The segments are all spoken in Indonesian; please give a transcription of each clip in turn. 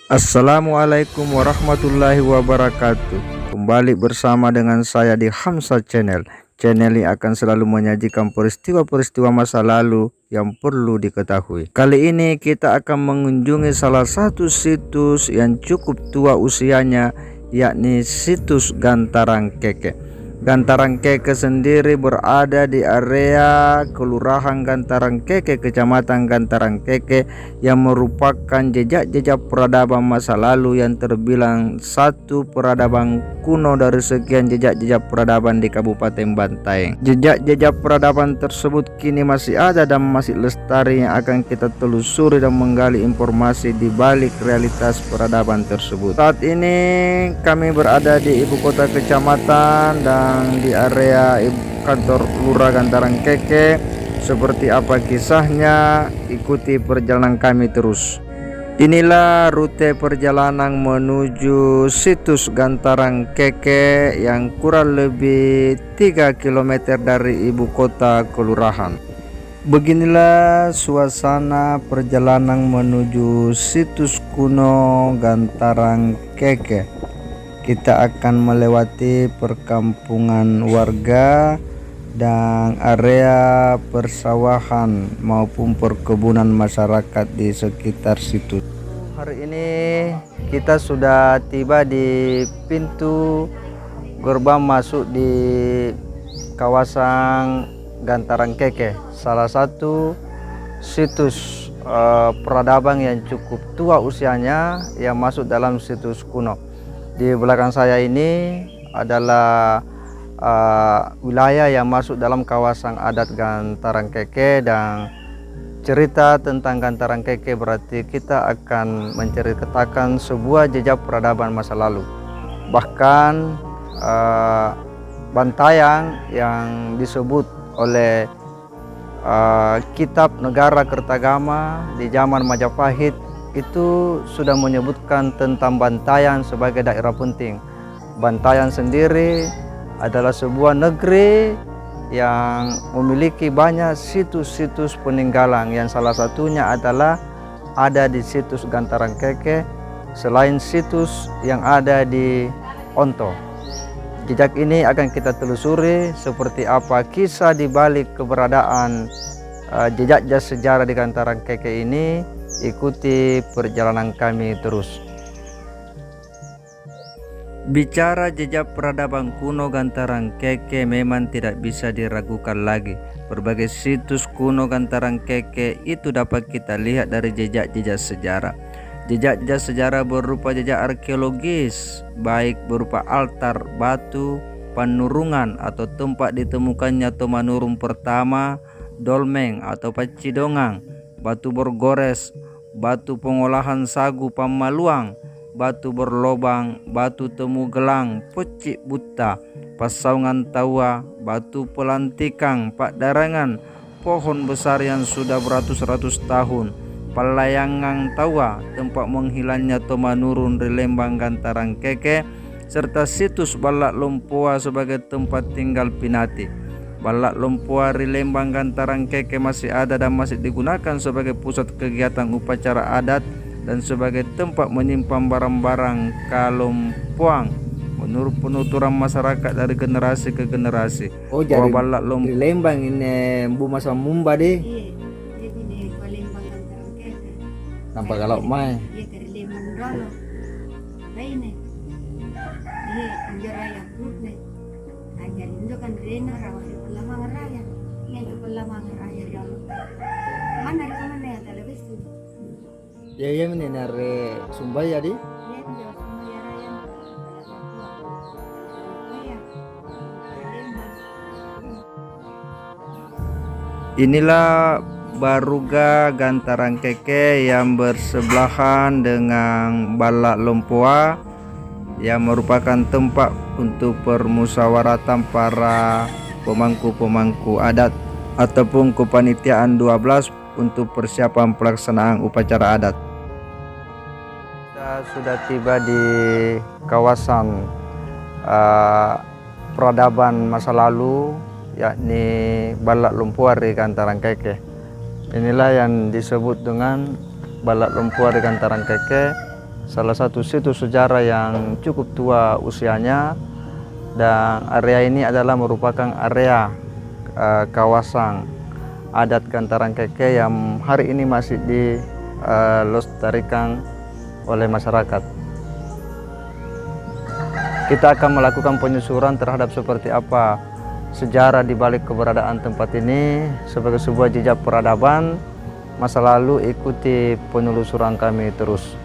Assalamualaikum warahmatullahi wabarakatuh. Kembali bersama dengan saya di Hamsa Channel. Channel yang akan selalu menyajikan peristiwa-peristiwa masa lalu yang perlu diketahui. Kali ini kita akan mengunjungi salah satu situs yang cukup tua usianya, yakni situs Gantarang Keke. Gantarang Keke sendiri berada di area Kelurahan Gantarang Keke, Kecamatan Gantarang Keke, yang merupakan jejak-jejak peradaban masa lalu yang terbilang satu peradaban kuno dari sekian jejak-jejak peradaban di Kabupaten Bantaeng. Jejak-jejak peradaban tersebut kini masih ada dan masih lestari, yang akan kita telusuri dan menggali informasi di balik realitas peradaban tersebut. Saat ini kami berada di ibu kota kecamatan dan di area kantor Lurah Gantarang Keke. Seperti apa kisahnya? Ikuti perjalanan kami terus. Inilah rute perjalanan menuju situs Gantarang Keke yang kurang lebih 3 km dari ibu kota kelurahan. Beginilah suasana perjalanan menuju situs kuno Gantarang Keke. Kita akan melewati perkampungan warga dan area persawahan maupun perkebunan masyarakat di sekitar situ. Hari ini kita sudah tiba di pintu gerbang masuk di kawasan Gantarang Keke, salah satu situs peradaban yang cukup tua usianya yang masuk dalam situs kuno. Di belakang saya ini adalah wilayah yang masuk dalam kawasan adat Gantarang Keke, dan cerita tentang Gantarang Keke berarti kita akan menceritakan sebuah jejak peradaban masa lalu. Bahkan Bantaeng yang disebut oleh kitab Negara Kertagama di zaman Majapahit itu sudah menyebutkan tentang Bantaeng sebagai daerah penting. Bantaeng sendiri adalah sebuah negeri yang memiliki banyak situs-situs peninggalan, yang salah satunya adalah ada di situs Gantarang Keke, selain situs yang ada di Onto. Jejak ini akan kita telusuri seperti apa kisah di balik keberadaan jejak sejarah di Gantarang Keke ini. Ikuti perjalanan kami terus. Bicara jejak peradaban kuno Gantarang Keke memang tidak bisa diragukan lagi. Berbagai situs kuno Gantarang Keke itu dapat kita lihat dari jejak-jejak sejarah. Jejak-jejak sejarah berupa jejak arkeologis, baik berupa altar, batu, panurungan atau tempat ditemukannya tomanurung pertama, dolmeng atau pacidongang, batu bergores, batu pengolahan sagu Pamaluang, batu berlobang, batu temu gelang, pecik buta, pasaungan tawa, batu pelantikan, pak darangan, pohon besar yang sudah beratus-ratus tahun, pelayangan tawa, tempat menghilangnya tomanurun di Lembang Gantarang Keke, serta situs Balak Lompoa sebagai tempat tinggal Pinati. Balak Lompoa di Lembang Gantarang Keke masih ada dan masih digunakan sebagai pusat kegiatan upacara adat dan sebagai tempat menyimpan barang-barang kalompoang menurut penuturan masyarakat dari generasi ke generasi. Oh, jadi Balak Lompoa di Lembang ini Bu Masa Mumba deh. Iya, jadi di Palembang Gantarang Keke. Nampak kalau mai. Iya, dari Lembang dulu. Nah ini, ini anjir raya grup nih. Anjir itu kan rena rawat pelamang raya. Ini itu pelamang raya dulu. Mana di mana ya televisi? Ya ya ini nare Sumbaya di. Iya, itu Sumbaya Raya. Iya. Lembang. Inilah Baruga Gantarang Keke yang bersebelahan dengan Balak Lompoa, yang merupakan tempat untuk permusyawaratan para pemangku-pemangku adat ataupun kepanitiaan 12 untuk persiapan pelaksanaan upacara adat. Kita sudah tiba di kawasan peradaban masa lalu, yakni Balak Lumpuari Gantarang Keke. Inilah yang disebut dengan Balak Lumpuari Gantarang Keke, salah satu situs sejarah yang cukup tua usianya, dan area ini adalah merupakan area kawasan adat Gantarang Keke yang hari ini masih dilestarikan oleh masyarakat. Kita akan melakukan penyusuran terhadap seperti apa sejarah di balik keberadaan tempat ini sebagai sebuah jejak peradaban masa lalu. Ikuti penelusuran kami terus.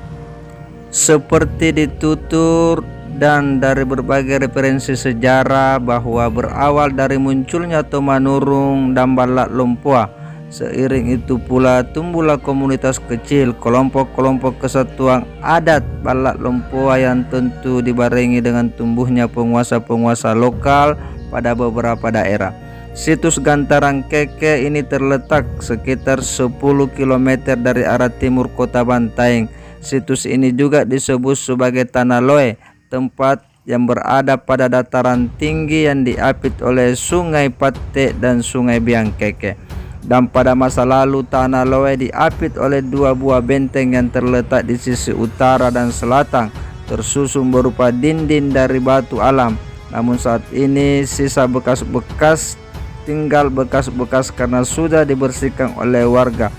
Seperti ditutur dan dari berbagai referensi sejarah bahwa berawal dari munculnya Tomanurung dan Balak Lumpua. Seiring itu pula tumbuhlah komunitas kecil, kelompok-kelompok kesatuan adat Balak Lumpua yang tentu dibarengi dengan tumbuhnya penguasa-penguasa lokal pada beberapa daerah. Situs Gantarang Keke ini terletak sekitar 10 km dari arah timur kota Bantaeng. Situs ini juga disebut sebagai Tanah Loe, tempat yang berada pada dataran tinggi yang diapit oleh Sungai Pate dan Sungai Biang Keke. Dan pada masa lalu Tanah Loe diapit oleh dua buah benteng yang terletak di sisi utara dan selatan, tersusun berupa dinding dari batu alam. Namun saat ini sisa bekas-bekas, tinggal bekas-bekas karena sudah dibersihkan oleh warga.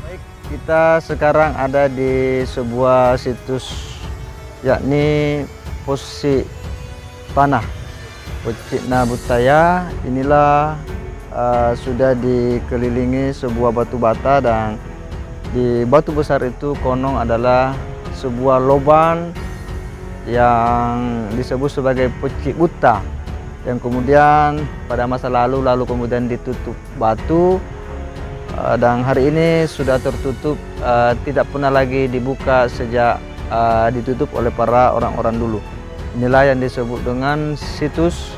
Baik, kita sekarang ada di sebuah situs, yakni Posi Tanah Pecikna Butaya. Inilah sudah dikelilingi sebuah batu bata, dan di batu besar itu konon adalah sebuah lubang yang disebut sebagai Pecik Buta, yang kemudian pada masa lalu kemudian ditutup batu, dan hari ini sudah tertutup, tidak pernah lagi dibuka sejak ditutup oleh para orang-orang dulu. Inilah yang disebut dengan situs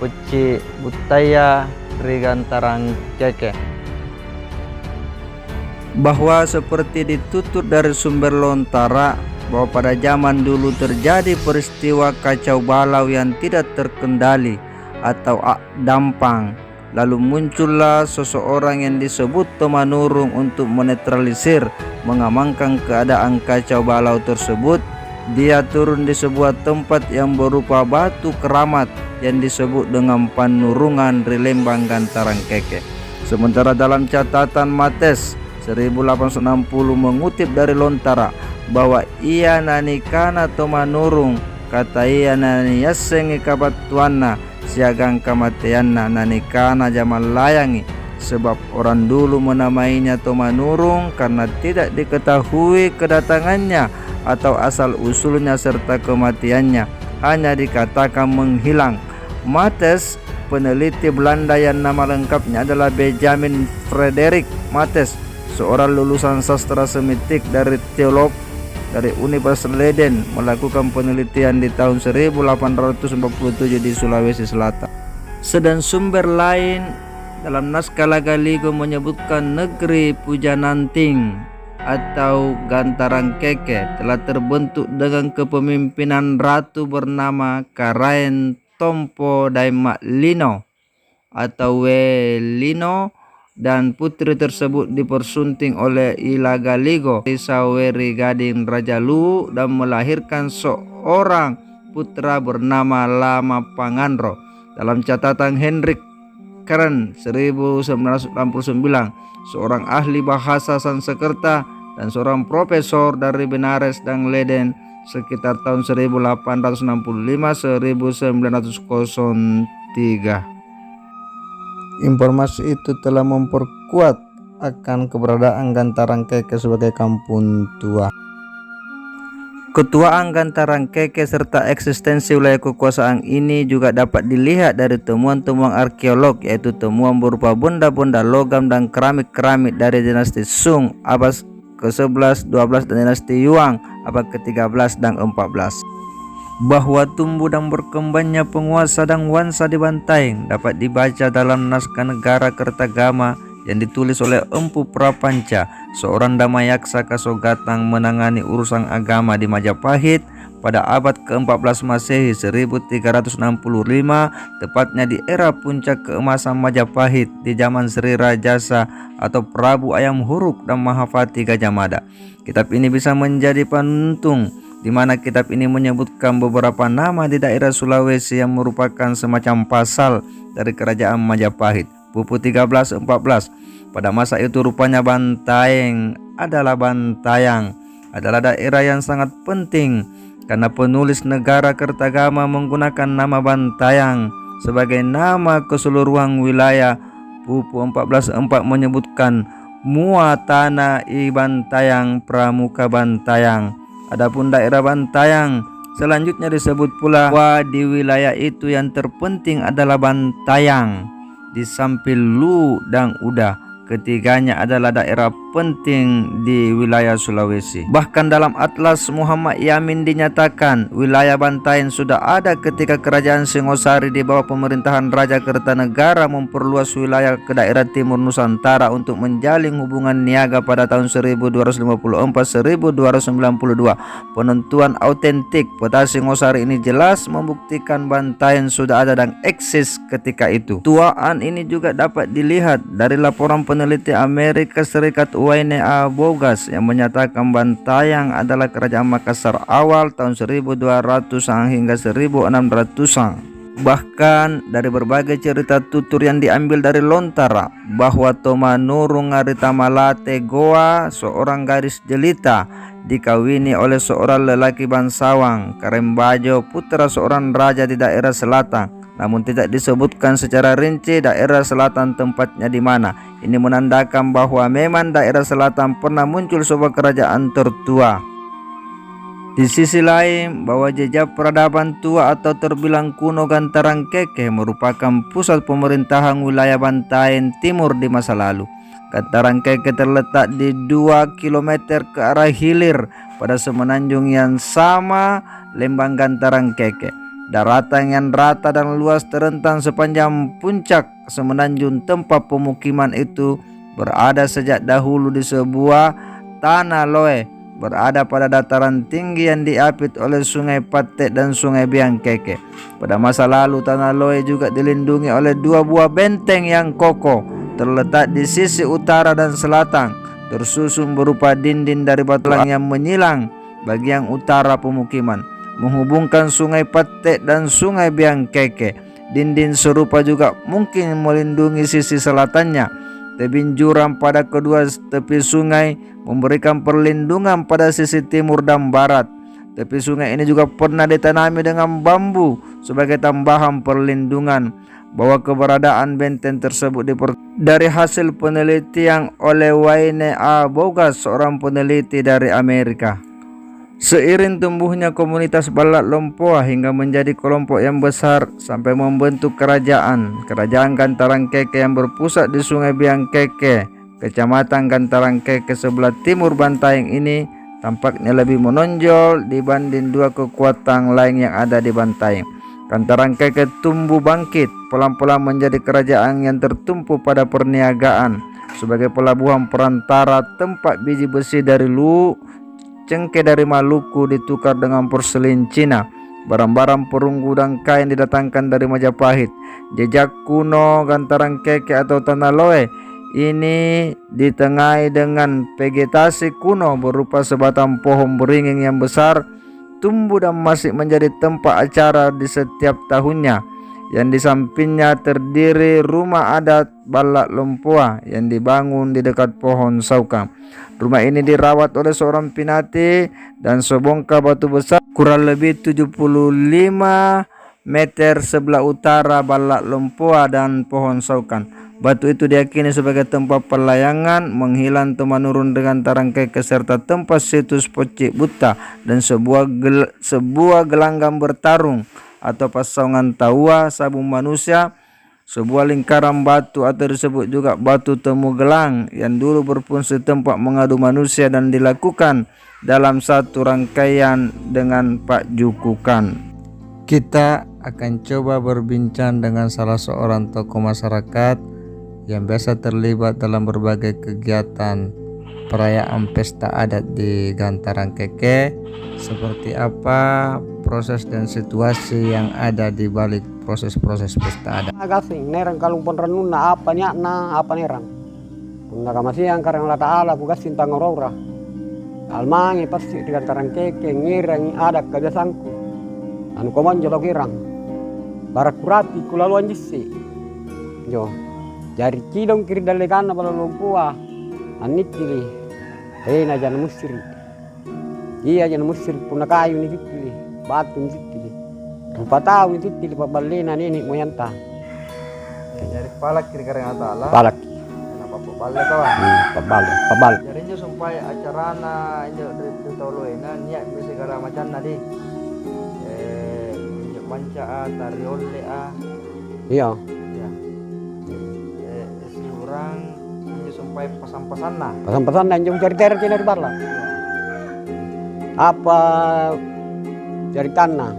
Pecik Butaya Gantarang Keke. Bahwa seperti ditutur dari sumber lontara bahwa pada zaman dulu terjadi peristiwa kacau balau yang tidak terkendali atau dampang. Lalu muncullah seseorang yang disebut Tomanurung untuk menetralisir, mengamankan keadaan kacau balau tersebut. Dia turun di sebuah tempat yang berupa batu keramat yang disebut dengan Panurungan Rilembang Gantarang Keke. Sementara dalam catatan Mates 1860 mengutip dari lontara bahwa ia nanikana Tomanurung, kata ia nani yasengi kabatuana siagang kematianna nanikana jaman layangi. Sebab orang dulu menamainya Tomanurung karena tidak diketahui kedatangannya atau asal usulnya serta kematiannya, hanya dikatakan menghilang. Mates, peneliti Belanda yang nama lengkapnya adalah Benjamin Frederik Mates, seorang lulusan sastra semitik dari teolog dari Universitas Leiden, melakukan penelitian di tahun 1847 di Sulawesi Selatan. Sedang sumber lain dalam naskah Lagaligo menyebutkan negeri Pujananting atau Gantarang Keke telah terbentuk dengan kepemimpinan ratu bernama Karaen Tompo Daimak Lino atau Welino, dan putri tersebut dipersunting oleh Ilagaligo Saweri Gading Rajalu dan melahirkan seorang putra bernama Lama Panganro. Dalam catatan Hendrik Keren 1969, seorang ahli bahasa Sanskerta dan seorang profesor dari Benares dan Leiden sekitar tahun 1865-1903. Informasi itu telah memperkuat akan keberadaan Gantarang Keke sebagai kampung tua. Ketuaan Gantarang Keke serta eksistensi wilayah kekuasaan ini juga dapat dilihat dari temuan-temuan arkeolog, yaitu temuan berupa benda-benda logam dan keramik-keramik dari dinasti Sung abad ke-11, 12 dan dinasti Yuan abad ke-13 dan 14. Bahwa tumbuh dan berkembangnya penguasa dan wansa di Bantaeng dapat dibaca dalam naskah negara Kertagama yang ditulis oleh Empu Prapanca, seorang damayaksa Kasogatang menangani urusan agama di Majapahit pada abad ke-14 Masehi 1365, tepatnya di era puncak keemasan Majapahit di zaman Sri Rajasa atau Prabu Ayam Huruk dan Mahapati Gajah Mada. Kitab ini bisa menjadi penuntung, di mana kitab ini menyebutkan beberapa nama di daerah Sulawesi yang merupakan semacam pasal dari kerajaan Majapahit. Buku 13-14. Pada masa itu rupanya Bantaeng adalah daerah yang sangat penting karena penulis negara Kertagama menggunakan nama Bantaeng sebagai nama keseluruhan wilayah. Buku 14-4 menyebutkan Mua Tanah I Bantaeng Pramuka Bantaeng. Adapun daerah Bantaeng selanjutnya disebut pula bahwa di wilayah itu yang terpenting adalah Bantaeng di samping Lu dan Uda. Ketiganya adalah daerah penting di wilayah Sulawesi. Bahkan dalam Atlas Muhammad Yamin dinyatakan wilayah Bantaeng sudah ada ketika kerajaan Singosari di bawah pemerintahan Raja Kertanegara memperluas wilayah ke daerah timur Nusantara untuk menjalin hubungan niaga pada tahun 1254-1292. Penentuan autentik peta Singosari ini jelas membuktikan Bantaeng sudah ada dan eksis ketika itu. Tuaan ini juga dapat dilihat dari laporan peneliti Amerika Serikat Wayne A. Bogas yang menyatakan Bantaeng adalah kerajaan Makassar awal tahun 1200-an hingga 1600-an. Bahkan dari berbagai cerita tutur yang diambil dari Lontara bahwa Tomanurung Ngarita Malate Goa, seorang gadis jelita, dikawini oleh seorang lelaki bangsawan Karembajo, putra seorang raja di daerah selatan. Namun tidak disebutkan secara rinci daerah selatan tempatnya di mana. Ini menandakan bahwa memang daerah selatan pernah muncul sebuah kerajaan tertua. Di sisi lain, bahwa jejak peradaban tua atau terbilang kuno Gantarang Keke merupakan pusat pemerintahan wilayah Bantaeng Timur di masa lalu. Gantarang Keke terletak di 2 km ke arah hilir pada semenanjung yang sama lembang Gantarang Keke. Daratan yang rata dan luas terentang sepanjang puncak semenanjung tempat pemukiman itu berada sejak dahulu di sebuah tanah loe berada pada dataran tinggi yang diapit oleh Sungai Patek dan Sungai Biang Keke. Pada masa lalu tanah loe juga dilindungi oleh 2 buah benteng yang kokoh terletak di sisi utara dan selatan, tersusun berupa dinding dari batu yang menyilang bagian utara pemukiman menghubungkan Sungai Patek dan Sungai Biang Keke. Dinding serupa juga mungkin melindungi sisi selatannya. Tebing jurang pada kedua tepi sungai memberikan perlindungan pada sisi timur dan barat. Tepi sungai ini juga pernah ditanami dengan bambu sebagai tambahan perlindungan. Bahwa keberadaan benteng tersebut dari hasil penelitian oleh Wayne A. Bogas, seorang peneliti dari Amerika. Seiring tumbuhnya komunitas Balat Lompoa hingga menjadi kelompok yang besar sampai membentuk kerajaan Gantarang Keke yang berpusat di Sungai Biang Keke, Kecamatan Gantarang Keke sebelah timur Bantaeng ini tampaknya lebih menonjol dibanding 2 kekuatan lain yang ada di Bantaeng. Gantarang Keke tumbuh bangkit pelan-pelan menjadi kerajaan yang tertumpu pada perniagaan sebagai pelabuhan perantara tempat biji besi dari cengkeh dari Maluku ditukar dengan porselin Cina. Barang-barang perunggu dan kain didatangkan dari Majapahit. Jejak kuno Gantarang Keke atau Tanah Loe ini ditengahi dengan vegetasi kuno berupa sebatang pohon beringin yang besar, tumbuh dan masih menjadi tempat acara di setiap tahunnya. Yang di sampingnya terdiri rumah adat Balat Lompoa yang dibangun di dekat pohon saukang. Rumah ini dirawat oleh seorang pinati dan sebongkah batu besar kurang lebih 75 meter sebelah utara Balat Lompoa dan pohon saukang. Batu itu diyakini sebagai tempat perlayangan, menghilang temanurun dengan Tarang Keke serta tempat situs Pocik Buta dan sebuah gelanggang bertarung atau pasangan tawa sabung manusia, sebuah lingkaran batu atau disebut juga batu temu gelang yang dulu berfungsi tempat mengadu manusia dan dilakukan dalam satu rangkaian dengan Pak Jukukan. Kita akan coba berbincang dengan salah seorang tokoh masyarakat yang biasa terlibat dalam berbagai kegiatan perayaan pesta adat di Gantaran Keke. Seperti apa proses dan situasi yang ada di balik proses-proses pesta adat. Gasing nerang kalung pon ranuna apa na apa nerang. Punna kamasiang karang la taala ku gasing tangorora. Almangi pasti di Gantaran Keke ngirang adat kebiasaanku. Anu koman jolo kirang. Barakurati kulaluan jisi. Jo. Jari kidong kiri dalegana bala lumpua. Anikili. Na jana musiri. Iya jana musiri punna kayu ni titili. Batu ni titili. 4 tahun ni titili pabalena nini moyanta. Jadi palak kiri karang atala. Palak. Kenapa pabalik kawan? Pabal. Jadi injo sampai acarana injo dari toloena niat mesti kara macan nadi. Injo manca tari olle Iya. ya. Si orang injo sampai pesan-pesan nah. Pesan-pesan dan jom cari ter dari bala. Apa cari tanah?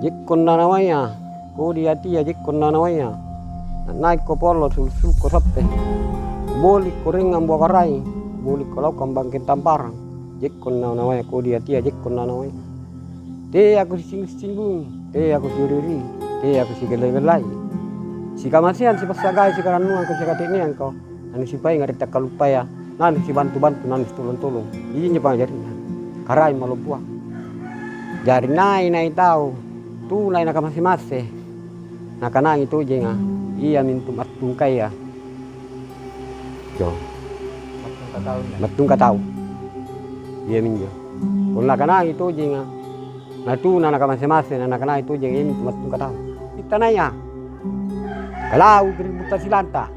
Jikon na namanya. Kodi hati ya jikon na namanya. Naik ko polo sul ko satte. Boli ko ringan buah karai. Boli ko lau kambangkin tamparang. Jikon na namanya kodi hati ya jikon na namanya. Te aku singgung, te aku suriri, te aku si gelai-gelai. Si kamasian si pasagai si karanuan ko si katinian ko. Anu si pai ngarita kalupaya. Nanti si bantu-bantu nanti tolong-tolong. Ini pang jarinya. Karai malupua. Jari nai tahu. Tu nai nak masih-masih. Nakanang itu jenga. Iya mintum atung kaya. Jo. Matung ka tahu. Iya minjo. Kung nakanang itu jenga. Na tu na masih-masih nakanang itu jenga iya mintum atung ka tahu. Kita naya. Kalau ribut silanta.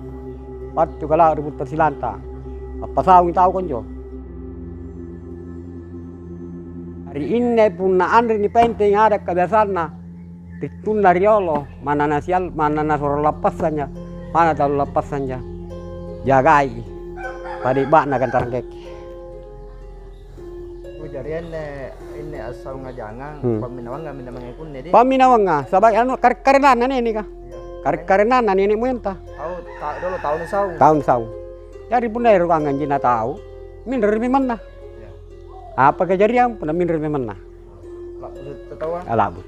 Waktu kalau ribut silanta. Apa saung tahu kan jo. Hari ini pun na andre ni penting ada kebiasaan na. Ditun dari Allah, mana nasial, mana nasor lepasannya, mana tahu lepasannya. Jagai. Pada bak na Gantaran Keke. Jarian ini asal ngajangan paminawang minamang ni di. Paminawang sabay anu karenan ini kah? Karenan ini muenta. Dulu tahun ni sau. Tahun sau. Jadi pun dari ruangan jina tahu, minder memang nah. Apa kejadian pun minder memang nah. Tahu? Alabu.